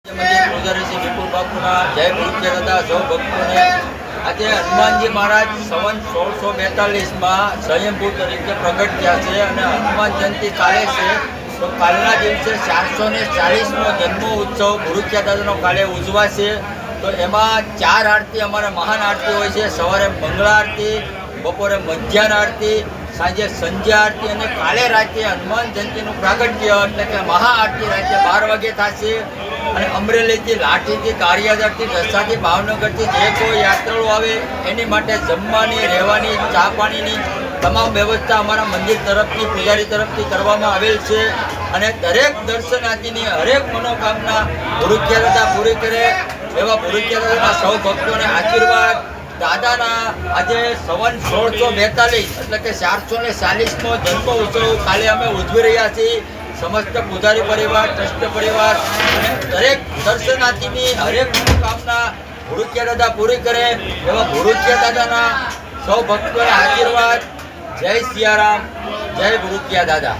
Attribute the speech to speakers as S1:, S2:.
S1: મંદિર પૂજારી શ્રી વિપુલ બાપુના જય ભૂખ્યા દાદા સૌ ભક્તોને આજે હનુમાનજી મહારાજ સંવત 1642માં સ્વયંભૂ તરીકે પ્રગટ થયા છે અને હનુમાન જયંતિ કાલે છે. તો કાલના દિવસે 440મો જન્મ ઉત્સવ ભૂખ્યા દાદાનો કાલે ઉજવાશે. તો એમાં 4 આરતી અમારા મહાન આરતી હોય છે. સવારે મંગળા આરતી, બપોરે મધ્યાહન આરતી, સાંજે સંધ્યા આરતી અને કાલે રાતે હનુમાન જયંતિનું પ્રાગટ્ય એટલે કે મહાઆરતી રાતે 12 વાગે થશે. અને અમરેલીથી, લાઠીથી, કાળિયાદરથી, ઢસાથી, ભાવનગરથી જે કોઈ યાત્રાળુ આવે એની માટે જમવાની, રહેવાની, ચા પાણીની તમામ વ્યવસ્થા અમારા મંદિર તરફથી, પૂજારી તરફથી કરવામાં આવેલ છે. અને દરેક દર્શનાર્થીની હરેક મનોકામના ભૂખ્યા દાદા પૂરી કરે એવા ભૂખ્યા દાદાના સૌ ભક્તોને આશીર્વાદ. દાદાના આજે સંવત 1642 એટલે કે 440મો જન્મ ઉત્સવ કાલે અમે ઉજવી રહ્યા છીએ. સમસ્ત પૂજારી પરિવાર, ટ્રસ્ટ પરિવાર અને દરેક દર્શનાર્થીની હરેક મનોકામના ભૂખ્યા દાદા પૂરી કરે એવા ભૂખ્યા દાદાના સૌ ભક્તોને આશીર્વાદ. જય સિયારામ, જય ભૂખ્યા દાદા.